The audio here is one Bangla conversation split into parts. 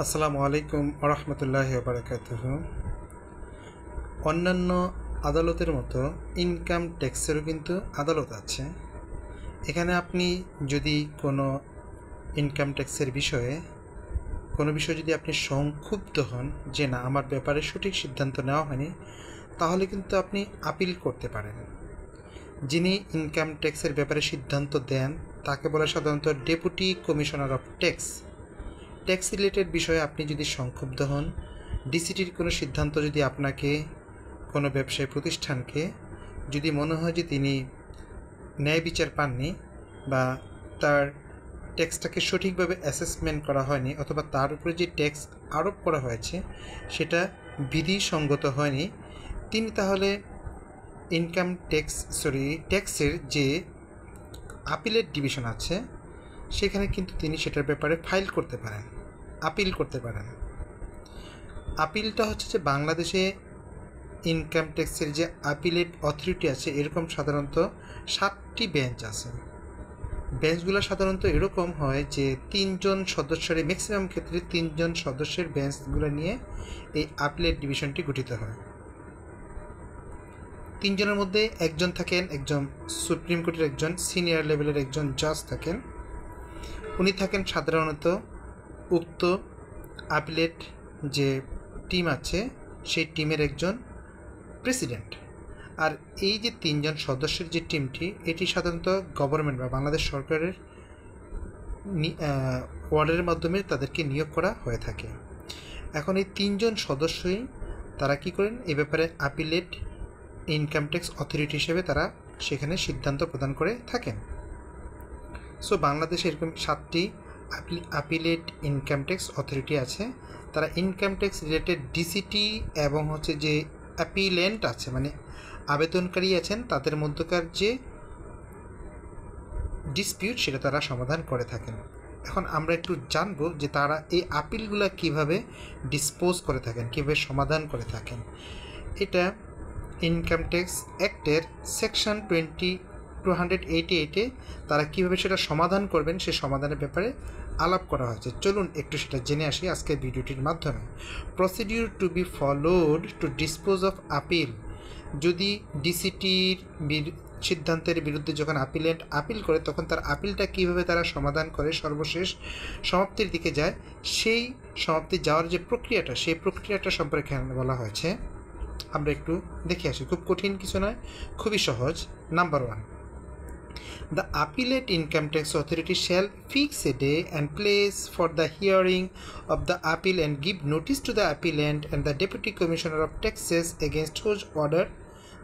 আসসালামু আলাইকুম রহমতুল্লাহি বারাকাতুহু। অন্যান্য আদালতের মতো ইনকাম ট্যাক্সেরও কিন্তু আদালত আছে। এখানে আপনি যদি কোনো ইনকাম ট্যাক্সের বিষয়ে যদি আপনি সংক্ষুব্ধ হন যে না আমার ব্যাপারে সঠিক সিদ্ধান্ত নেওয়া হয়নি, তাহলে কিন্তু আপনি আপিল করতে পারেন। যিনি ইনকাম ট্যাক্সের ব্যাপারে সিদ্ধান্ত দেন তাকে বলে সাধারণত deputy commissioner of tax related বিষয়ে আপনি যদি সংক্ষুব্ধ হন, ডিসিটির কোনো সিদ্ধান্ত যদি আপনাকে কোনো ব্যবসায়ী প্রতিষ্ঠানকে যদি মনে হয় যে তিনি ন্যায় বিচার পাননি বা তার ট্যাক্সটাকে সঠিকভাবে অ্যাসেসমেন্ট করা হয়নি অথবা তার উপরে যে ট্যাক্স আরোপ করা হয়েছে সেটা বিধিসঙ্গত হয়নি, তিনি তাহলে ট্যাক্সের যে আপিলের ডিভিশন আছে সেখানে কিন্তু তিনি সেটার ব্যাপারে ফাইল করতে পারেন, আপিল করতে পারেন। আপিলটা হচ্ছে যে বাংলাদেশে ইনকাম ট্যাক্সের যে আপিলেট অথরিটি আছে এরকম সাধারণত 7টি বেঞ্চ আছে। বেঞ্চগুলো সাধারণত এরকম হয় যে 3 জন সদস্যের, ম্যাক্সিমাম ক্ষেত্রে 3 জন সদস্যের বেঞ্চগুলো নিয়ে এই আপিলেট ডিভিশনটি গঠিত হয়। 3 জনের মধ্যে একজন থাকেন একজন সুপ্রিম কোর্টের একজন সিনিয়র লেভেলের একজন জাজ থাকেন, উনি থাকেন সাধারণত উক্ত আপিলেট যে টিম আছে সেই টিমের একজন প্রেসিডেন্ট। আর এই যে 3 জন সদস্যের যে টিমটি, এটি সাধারণত গভর্নমেন্ট বা বাংলাদেশ সরকারের ওয়ার্ডের মাধ্যমে তাদেরকে নিয়োগ করা হয়ে থাকে। এখন এই 3 জন সদস্যই তারা কি করেন, এই ব্যাপারে আপিলেট ইনকাম ট্যাক্স অথরিটি হিসেবে তারা সেখানে সিদ্ধান্ত প্রদান করে থাকেন। সো বাংলাদেশে এরকম 7টি আপিলেট ইনকাম ট্যাক্স অথরিটি আছে। তারা ইনকাম ট্যাক্স রিলেটেড ডিসিটি এবং হচ্ছে যে অ্যাপিলেন্ট আছে মানে আবেদনকারী আছেন তাদের মধ্যকার যে ডিসপিউট সেটা তারা সমাধান করে থাকেন। এখন আমরা একটু জানবো যে তারা এই আপিলগুলো কিভাবে ডিসপোজ করে থাকেন, কীভাবে সমাধান করে থাকেন। এটা ইনকাম ট্যাক্স অ্যাক্টের সেকশন 288-এ তারা কীভাবে সেটা সমাধান করবেন সে সমাধানের ব্যাপারে আলাপ করা হয়েছে। চলুন একটু সেটা জেনে আসি আজকের ভিডিওটির মাধ্যমে। Procedure to be followed to dispose of appeal. যদি ডিসিটির সিদ্ধান্তের বিরুদ্ধে যখন আপিলেন্ট আপিল করে তখন তার আপিলটা কীভাবে তারা সমাধান করে সর্বশেষ সমাপ্তির দিকে যায়, সেই সমাপ্তি যাওয়ার যে প্রক্রিয়াটা সেই প্রক্রিয়াটা সম্পর্কে বলা হয়েছে। আমরা একটু দেখে আসি, খুব কঠিন কিছু নয়, খুবই সহজ। Number 1, the appellate income tax authority shall fix a day and place for the hearing of the appeal and give notice to the appellant and the deputy commissioner of taxes against whose order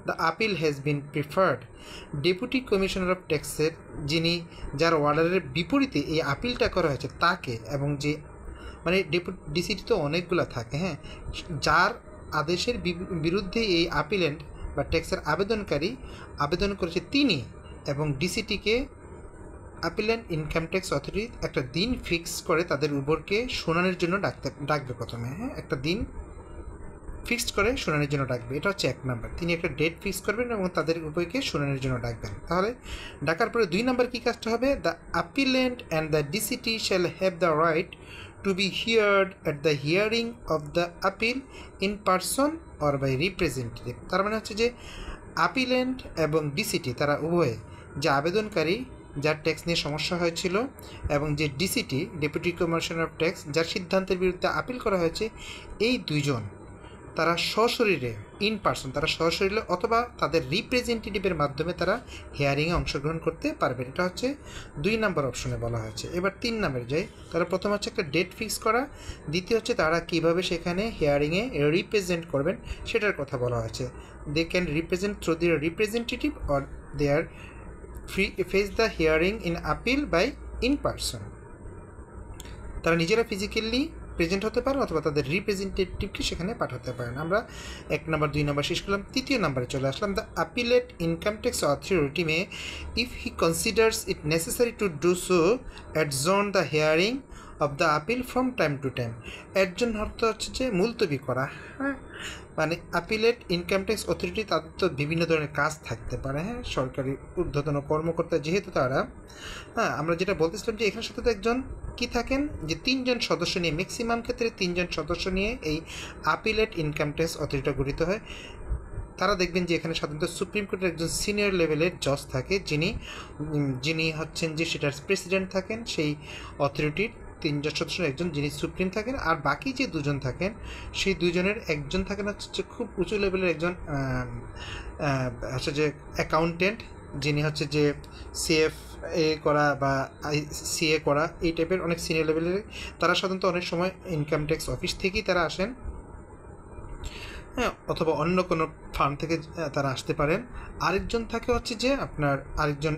the appeal has been preferred. Deputy commissioner of ট্যাক্সের যার অর্ডারের বিপরীতে এই আপিলটা করা হয়েছে তাকে, এবং যে মানে ডিসিটি তো অনেকগুলো থাকে, হ্যাঁ, যার আদেশের বিরুদ্ধে এই আপিলেন্ট বা ট্যাক্সের আবেদনকারী আবেদন করেছে তিনি এবং ডিসিটিকে আপিলেন্ট ইনকাম ট্যাক্স অথরিটি একটা দিন ফিক্স করে তাদের উভয়কে শুনানির জন্য ডাকবে প্রথমে, হ্যাঁ, একটা দিন ফিক্সড করে শুনানির জন্য ডাকবে। এটা হচ্ছে 1 নাম্বার, তিনি একটা ডেট ফিক্স করবেন এবং তাদের উভয়কে শুনানির জন্য ডাকবেন। তাহলে ডাকার পরে 2 নাম্বার কী কাজটা হবে, the appellant and the DCT shall have the right to be heard at the hearing of the appeal in person or by representative. তার মানে হচ্ছে যে আপিলেন্ট এবং ডিসিটি তারা উভয়ে, যে আবেদনকারী যার ট্যাক্স নিয়ে সমস্যা হয়েছিল এবং যে ডিসিটি ডেপুটি কমিশনার অফ ট্যাক্স যার সিদ্ধান্তের বিরুদ্ধে আপিল করা হয়েছে, এই 2 জন তারা সশরীরে ইন পার্সন তারা সশরীরে অথবা তাদের রিপ্রেজেন্টেটিভের মাধ্যমে তারা হিয়ারিংয়ে অংশগ্রহণ করতে পারবেন। এটা হচ্ছে 2 নাম্বার অপশনে বলা হয়েছে। এবার 3 নাম্বারে যাই। তারা প্রথম হচ্ছে একটা ডেট ফিক্স করা, দ্বিতীয় হচ্ছে তারা কীভাবে সেখানে হিয়ারিংয়ে রিপ্রেজেন্ট করবেন সেটার কথা বলা হয়েছে। They can represent through their representative or their face the hearing in appeal by in person. তারা নিজেরা ফিজিক্যালি প্রেজেন্ট হতে পারেন অথবা তাদের রিপ্রেজেন্টেটিভকে সেখানে পাঠাতে পারেন। আমরা 1 নাম্বার 2 নাম্বার শেষ করলাম, 3 নাম্বারে চলে আসলাম। The appellate income tax authority may, if he considers it necessary to do so, adjourn the hearing of the appeal from time to time. Adjourn অর্থ হচ্ছে যে মুলতবি করা। হ্যাঁ, মানে আপিলেট ইনকাম ট্যাক্স অথরিটি তাদের তো বিভিন্ন ধরনের কাজ থাকতে পারে। হ্যাঁ, সরকারি ঊর্ধ্বতন কর্মকর্তা যেহেতু তারা, হ্যাঁ, আমরা যেটা বলতেছিলাম যে এখানে সাথে তো একজন কি থাকেন, যে 3 জন সদস্য নিয়ে, ম্যাক্সিমাম ক্ষেত্রে 3 জন সদস্য নিয়ে এই আপিলেট ইনকাম ট্যাক্স অথরিটি গঠিত হয়। তারা দেখবেন যে এখানে সাধারণত সুপ্রিম কোর্টের একজন সিনিয়র লেভেলের জজ থাকে, যিনি হচ্ছেন যে সেটার প্রেসিডেন্ট থাকেন সেই অথরিটির। 3 জন সদস্যের একজন যিনি সুপ্রিম থাকেন, আর বাকি যে 2 জন থাকেন সেই 2 জনের একজন থাকেন হচ্ছে খুব উঁচু লেভেলের একজন হচ্ছে যে অ্যাকাউন্টেন্ট, যিনি হচ্ছে যে সিএফ এ করা বা সিএ করা, এই টাইপের অনেক সিনিয়র লেভেলের। তারা সাধারণত অনেক সময় ইনকাম ট্যাক্স অফিস থেকেই তারা আসেন, হ্যাঁ, অথবা অন্য কোনো ফার্ম থেকে তারা আসতে পারেন। আরেকজন থাকে হচ্ছে যে আপনার আরেকজন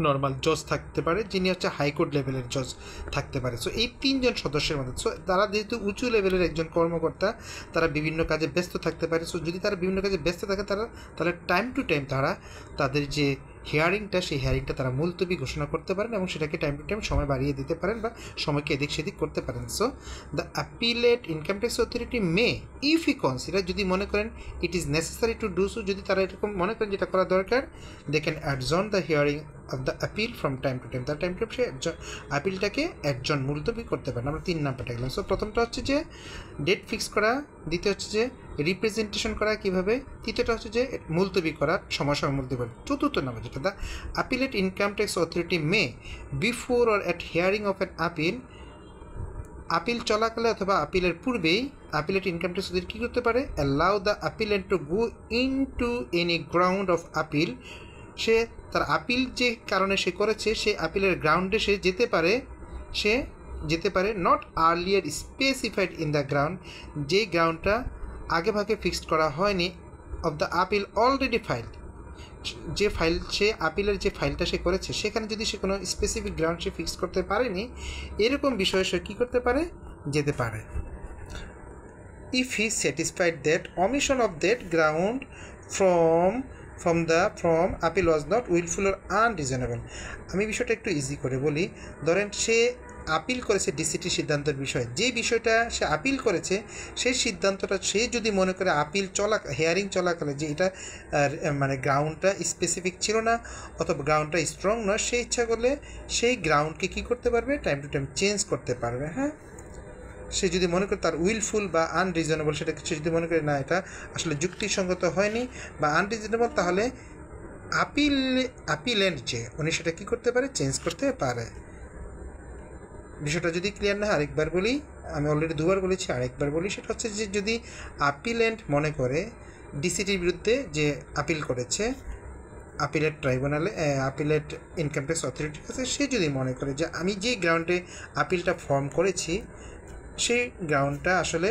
নর্মাল জজ থাকতে পারে, যিনি হচ্ছে হাইকোর্ট লেভেলের জজ থাকতে পারে। সো এই 3 জন সদস্যের মধ্যে, সো তারা যেহেতু উঁচু লেভেলের একজন কর্মকর্তা, তারা বিভিন্ন কাজে ব্যস্ত থাকতে পারে। সো যদি তারা বিভিন্ন কাজে ব্যস্ত থাকে তাহলে টাইম টু টাইম তারা তাদের যে হিয়ারিংটা, সেই হিয়ারিংটা তারা মুলতবি ঘোষণা করতে পারেন এবং সেটাকে টাইম টু টাইম সময় বাড়িয়ে দিতে পারেন বা সময়কে এদিক সেদিক করতে পারেন। So the appellate income tax authority may, if he consider, যদি মনে করেন it is necessary to do so, যদি তারা এরকম মনে করেন যেটা করা দরকার, they can adjourn the hearing of the appeal from time to time. তার টাইম টু টাইম সে অ্যাপিলটাকে অ্যাডজন মুলতবি করতে পারেন। আমরা 3 নাম্বারটা গেলাম। সো প্রথমটা হচ্ছে যে ডেট ফিক্স করা, দ্বিতীয় হচ্ছে যে রিপ্রেজেন্টেশন করা কীভাবে, তৃতীয়টা হচ্ছে যে মুলতবি করা, সময় মুলতবি করা। চতুর্থ নাম্বার যেটা, the appellate income tax authority may before or at hearing of an appeal চলাকালে অথবা আপিলের পূর্বেই অ্যাপিলেট ইনকাম ট্যাক্স অথরিটি কী করতে পারে, allow the appellant to go into any ground of appeal. সে তার আপিল যে কারণে সে করেছে সেই আপিলের গ্রাউন্ডে সে যেতে পারে not earlier specified in the ground, যে গ্রাউন্ডটা আগে ভাগে ফিক্সড করা হয়নি, of the appeal already filed, যে ফাইল সে আপিলের যে ফাইলটা সে করেছে সেখানে যদি সে কোনো স্পেসিফিক গ্রাউন্ড সে ফিক্স করতে পারেনি, এরকম বিষয়ে সে কী করতে পারে, যেতে পারে। If he satisfied that omission of that ground from appeal was not willful or unreasonable। আমি বিষয়টা একটু ইজি করে বলি। ধরেন সে আপিল করেছে ডিসিটি সিদ্ধান্তের বিষয়ে, যে বিষয়টা সে আপিল করেছে সেই সিদ্ধান্তটা সে যদি মনে করে হিয়ারিং চলাকালে যে এটা মানে গ্রাউন্ডটা স্পেসিফিক ছিল না অথবা গ্রাউন্ডটা স্ট্রং নয়, সে ইচ্ছা করলে সেই গ্রাউন্ডকে কী করতে পারবে, টাইম টু টাইম চেঞ্জ করতে পারবে। হ্যাঁ, সে যদি মনে করে তার উইলফুল বা আনরিজনেবল, সেটা সে যদি মনে করে না এটা আসলে যুক্তিসঙ্গত হয়নি বা আনরিজনেবল, তাহলে আপিলেন্ট যে উনি সেটা কী করতে পারে, চেঞ্জ করতে পারে। বিষয়টা যদি ক্লিয়ার না হয় আরেকবার বলি, আমি অলরেডি 2 বার বলেছি, আরেকবার বলি। সেটা হচ্ছে যে যদি আপিলেন্ট মনে করে ডিসিটির বিরুদ্ধে যে আপিল করেছে আপিলেট ট্রাইব্যুনালে, আপিলেট ইনকাম ট্যাক্স অথরিটির কাছে, সে যদি মনে করে যে আমি যে গ্রাউন্ডে আপিলটা ফর্ম করেছি সেই গ্রাউন্ডটা আসলে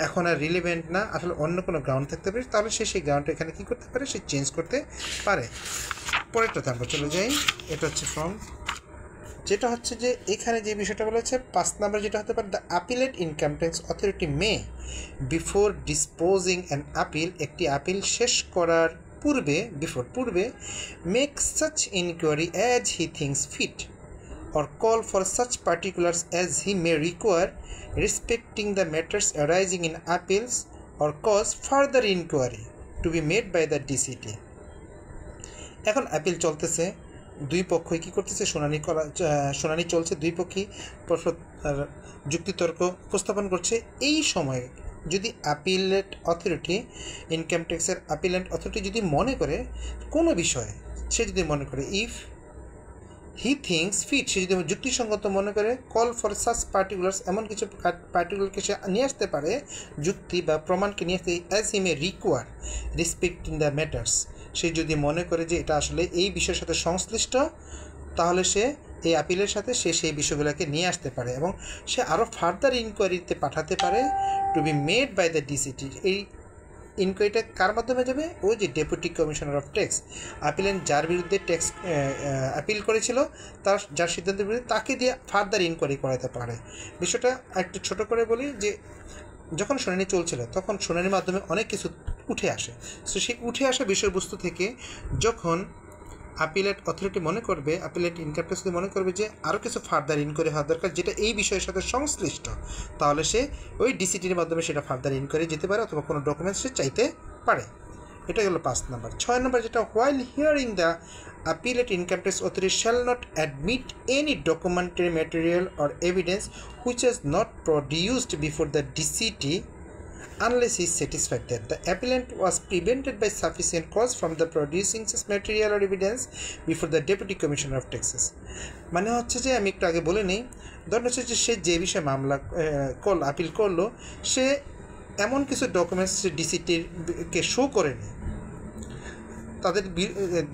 এখন আর রিলেভেন্ট না, আসলে অন্য কোনো গ্রাউন্ড থাকতে পারে, তাহলে সে সেই গ্রাউন্ডটা এখানে কী করতে পারে, সে চেঞ্জ করতে পারে। পরেরটাতে আমরা চলে যাই। এটা হচ্ছে ফর্ম, যেটা হচ্ছে যে এখানে যে বিষয়টা বলেছে 5 নাম্বার, যেটা হতে পারে the appellate income tax authority may before disposing an appeal, একটি আপিল শেষ করার পূর্বে make such inquiry as he thinks fit or call for such particulars as he may require respecting the matters arising in appeals or cause further inquiry to be made by the DCT। এখন অ্যাপিল চলতেছে, 2 পক্ষই কী করতেছে, শুনানি চলছে, 2 পক্ষই যুক্তিতর্ক উপস্থাপন করছে। এই সময়ে যদি অ্যাপিলেট অথরিটি, ইনকাম ট্যাক্সের অ্যাপিলেন্ট অথরিটি যদি মনে করে কোনো বিষয়ে, সে যদি মনে করে ইফ হি থিংস ফিট, সে যদি যুক্তিসঙ্গত মনে করে, কল ফর সাচ পার্টিকুলার্স, এমন কিছু পার্টিকুলারকে সে নিয়ে আসতে পারে, যুক্তি বা প্রমাণকে নিয়ে আসতে, as he may require respect in the matters, সে যদি মনে করে যে এটা আসলে এই বিষয়ের সাথে সংশ্লিষ্ট, তাহলে সে এই আপিলের সাথে সে সেই বিষয়গুলোকে নিয়ে আসতে পারে এবং সে আরও ফার্দার ইনকোয়ারিতে পাঠাতে পারে to be made by the DCT. এই ইনকোয়ারিটা কার মাধ্যমে যাবে, ওই যে deputy commissioner of tax, appellant যার বিরুদ্ধে ট্যাক্স অ্যাপিল করেছিল, যার সিদ্ধান্তের বিরুদ্ধে, তাকে দিয়ে ফার্দার ইনকোয়ারি করাতে পারে। বিষয়টা একটু ছোট করে বলি যে যখন শুনানি চলছিল তখন শুনানির মাধ্যমে অনেক কিছু উঠে আসে। সো সেই উঠে আসা বিষয়বস্তু থেকে যখন আপিলেট অথরিটি মনে করবে, আপিলেট ইনকাম ট্যাক্স যদি মনে করবে যে আরও কিছু ফার্দার ইনকোয়ারি হওয়া দরকার যেটা এই বিষয়ের সাথে সংশ্লিষ্ট, তাহলে সে ওই ডিসিটির মাধ্যমে সেটা ফার্দার ইনকোয়ারি যেতে পারে অথবা কোনো ডকুমেন্টস সে চাইতে পারে। এটা গেল 5 নম্বর। 6 নম্বর যেটা, while hearing the appellate income tax authority shall not admit any documentary material or evidence which is not produced before the DCT unless he is satisfied that the appellant was prevented by sufficient cause from the producing such material or evidence before the Deputy Commissioner of Taxes। মানে হচ্ছে যে আমি একটু আগে বলে নিই, ধরুন হচ্ছে যে সে যে বিষয়ে মামলা আপিল করলো, সে এমন কিছু ডকুমেন্টস ডিসিটির কে শো করেনি, তাদের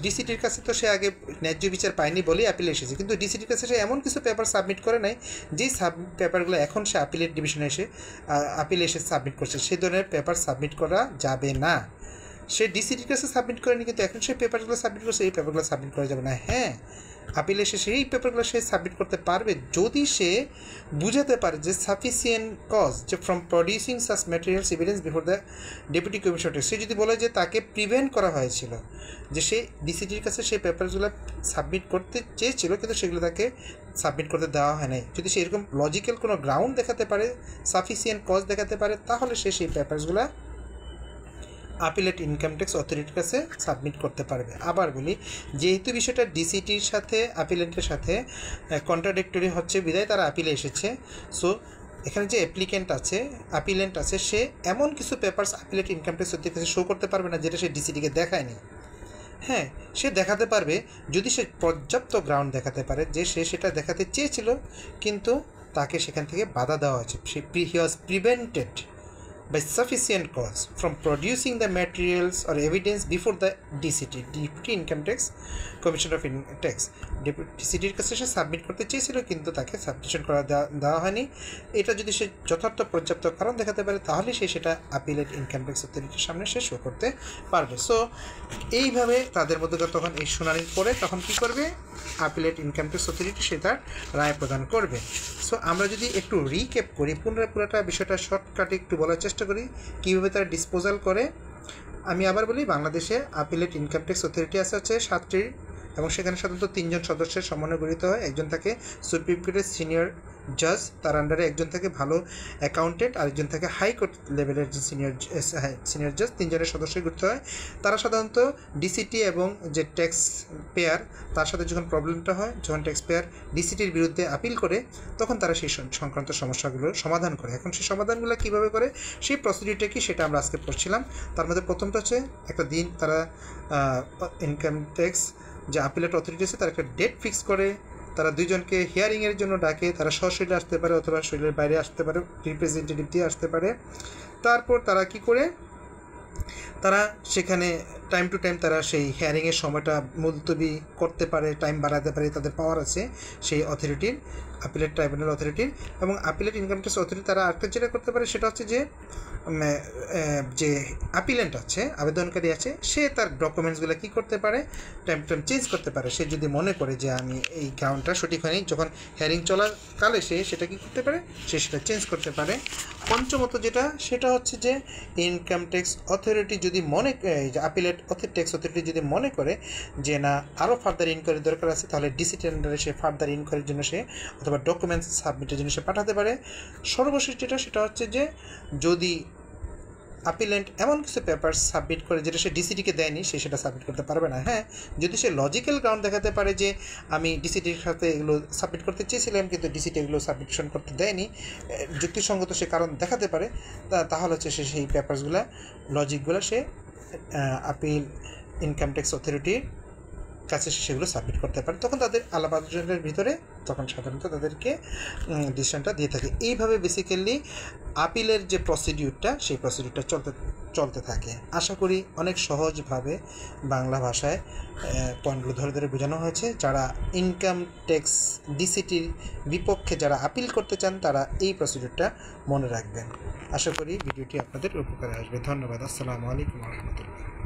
ডিসিটির কাছে তো সে আগে ন্যায্য বিচার পায়নি বলেই অ্যাপিলে এসেছে, কিন্তু ডিসিটির কাছে সে এমন কিছু পেপার সাবমিট করে নাই যেই পেপারগুলো এখন সে আপিলেট ডিভিশনে এসে আপিলে এসে সাবমিট করছে, সেই ধরনের পেপার সাবমিট করা যাবে না। সে ডিসিটির কাছে সাবমিট করেনি কিন্তু এখন সে পেপারগুলো সাবমিট করছে, এই পেপারগুলো সাবমিট করা যাবে না। হ্যাঁ, আপিলে এসে সেই পেপারগুলো সে সাবমিট করতে পারবে যদি সে বুঝাতে পারে যে সাফিসিয়েন্ট কজ যে from producing such materials evidence before the deputy commissioner. সে যদি বলে যে তাকে প্রিভেন্ট করা হয়েছিল, যে সে ডিসিটির কাছে সেই পেপারগুলো সাবমিট করতে চেয়েছিল কিন্তু সেগুলো তাকে সাবমিট করতে দেওয়া হয় নাই, যদি সে এরকম লজিক্যাল কোনো গ্রাউন্ড দেখাতে পারে, সাফিসিয়েন্ট কজ দেখাতে পারে, তাহলে সে সেই পেপারসগুলো আপিলেট ইনকাম ট্যাক্স অথরিটির কাছে সাবমিট করতে পারবে। আবার বলি, যেহেতু বিষয়টা ডিসিটির সাথে আপিলেন্টের সাথে কন্ট্রাডিক্টরি হচ্ছে বিধায় তারা আপিলে এসেছে, সো এখানে যে অ্যাপ্লিকেন্ট আছে, আপিলেন্ট আছে, সে এমন কিছু পেপারস আপিলেট ইনকাম ট্যাক্স অথরিটির কাছে শো করতে পারবে না যেটা সে ডিসিটিকে দেখায়নি। হ্যাঁ, সে দেখাতে পারবে যদি সে পর্যাপ্ত গ্রাউন্ড দেখাতে পারে যে সে সেটা দেখাতে চেয়েছিল কিন্তু তাকে সেখান থেকে বাধা দেওয়া হয়েছে, হি ওয়াজ prevented by sufficient cause from producing the materials or evidence before the DCT, Deputy Income Tax Commissioner of Tax। ডিসিটির কাছে সে সাবমিট করতে চেয়েছিল কিন্তু তাকে সাবমিশন করা দেওয়া হয়নি। এটা যদি সে যথার্থ পর্যাপ্ত কারণ দেখাতে পারে তাহলে সে সেটা আপিলেট ইনকাম ট্যাক্স অথরিটির সামনে সে শো করতে পারবে। সো এইভাবে তাদের মধ্যে তখন এই শুনানির পরে তখন কী করবে, আপিলেট ইনকাম ট্যাক্স অথরিটি সে তার রায় প্রদান করবে। সো আমরা যদি একটু রিক্যাপ করি, পুরোটা বিষয়টা শর্টকাটে একটু বলার চেষ্টা করি কীভাবে তারা ডিসপোজাল করে। আমি আবার বলি, বাংলাদেশে আপিলেট ইনকাম ট্যাক্স অথরিটি আছে হচ্ছে 7টি এবং সেখানে সাধারণত 3 জন সদস্যের সমন্বয়ে গঠিত হয়। একজন থাকে সুপ্রিম কোর্টের সিনিয়র জাজ, তার আন্ডারে একজন থাকে ভালো অ্যাকাউন্টেন্ট, আরেকজন থাকে হাইকোর্ট লেভেলের একজন সিনিয়র জাজ, 3 জনের সদস্যই গঠিত হয়। তারা সাধারণত ডিসিটি এবং যে ট্যাক্স পেয়ার তার সাথে যখন প্রবলেমটা হয়, যখন ট্যাক্স পেয়ার ডিসিটির বিরুদ্ধে আপিল করে তখন তারা সেই সংক্রান্ত সমস্যাগুলোর সমাধান করে। এখন সেই সমাধানগুলো কীভাবে করে, সেই প্রসিডিউরটা কি সেটা আমরা আজকে পড়ছিলাম। তার মধ্যে প্রথমটা হচ্ছে একটা দিন তারা ইনকাম ট্যাক্স যে আপিলেট অথরিটি আছে তার একটা ডেট ফিক্স করে, তারা দুইজনকে হিয়ারিংয়ের জন্য ডাকে, তারা সশরীরে আসতে পারে অথবা শরীরের বাইরে আসতে পারে, রিপ্রেজেন্টেটিভ দিয়ে আসতে পারে। তারপর তারা কি করে, তারা সেখানে টাইম টু টাইম তারা সেই হিয়ারিংয়ের সময়টা মুলতবি করতে পারে, টাইম বাড়াতে পারে, তাদের পাওয়ার আছে সেই অথরিটির, আপিলেট ট্রাইব্যুনাল অথরিটির। এবং আপিলেট ইনকাম ট্যাক্স অথরিটি তারা আরেকটা যেটা করতে পারে সেটা হচ্ছে যে আপিলেন্ট আছে, আবেদনকারী আছে, সে তার ডকুমেন্টসগুলো কী করতে পারে, টাইম টু টাইম চেঞ্জ করতে পারে। সে যদি মনে করে যে আমি এই গ্রাউন্ডটা সঠিক হয়নি, যখন হিয়ারিং চলাকালে সে সেটা কী করতে পারে, সে সেটা চেঞ্জ করতে পারে। পঞ্চমত যেটা, সেটা হচ্ছে যে ইনকাম ট্যাক্স অথরিটি যদি মনে যে আপিলেট ট্যাক্স অথরিটি যদি মনে করে যে না আরও ফার্দার ইনকোয়ারি দরকার আছে, তাহলে ডিসিটি আন্ডারে সে ফার্দার ইনকোয়ারির জন্য সে অথবা ডকুমেন্টস সাবমিটের জন্য সে পাঠাতে পারে। সর্বশেষ যেটা, সেটা হচ্ছে যে যদি আপিলেন্ট এমন কিছু পেপার সাবমিট করে যেটা সে ডিসিটিকে দেয়নি, সে সেটা সাবমিট করতে পারবে না। হ্যাঁ, যদি সে লজিক্যাল গ্রাউন্ড দেখাতে পারে যে আমি ডিসিটির সাথে এগুলো সাবমিট করতে চেয়েছিলাম কিন্তু ডিসিটি এগুলো সাবমিশন করতে দেয়নি, যুক্তিসঙ্গত সে কারণ দেখাতে পারে, তাহলে হচ্ছে সে সেই পেপারসগুলো লজিকগুলো সে আপিল ইনকাম ট্যাক্স অথরিটির কাছে সেগুলো সাবমিট করতে পারে। তখন তাদের আলাপ আলোচনার ভিতরে তখন সাধারণত তাদেরকে ডিসিশনটা দিয়ে থাকে। এইভাবে বেসিক্যালি আপিলের যে প্রসিডিউরটা, সেই প্রসিডিউরটা চলতে থাকে। আশা করি অনেক সহজভাবে বাংলা ভাষায় পয়েন্টগুলো ধরে ধরে বোঝানো হয়েছে। যারা ইনকাম ট্যাক্স ডিসিটির বিপক্ষে যারা আপিল করতে চান তারা এই প্রসিডিউরটা মনে রাখবেন। আশা করি ভিডিওটি আপনাদের উপকারে আসবে। ধন্যবাদ। আসসালামু আলাইকুম ওয়া রাহমাতুল্লাহ।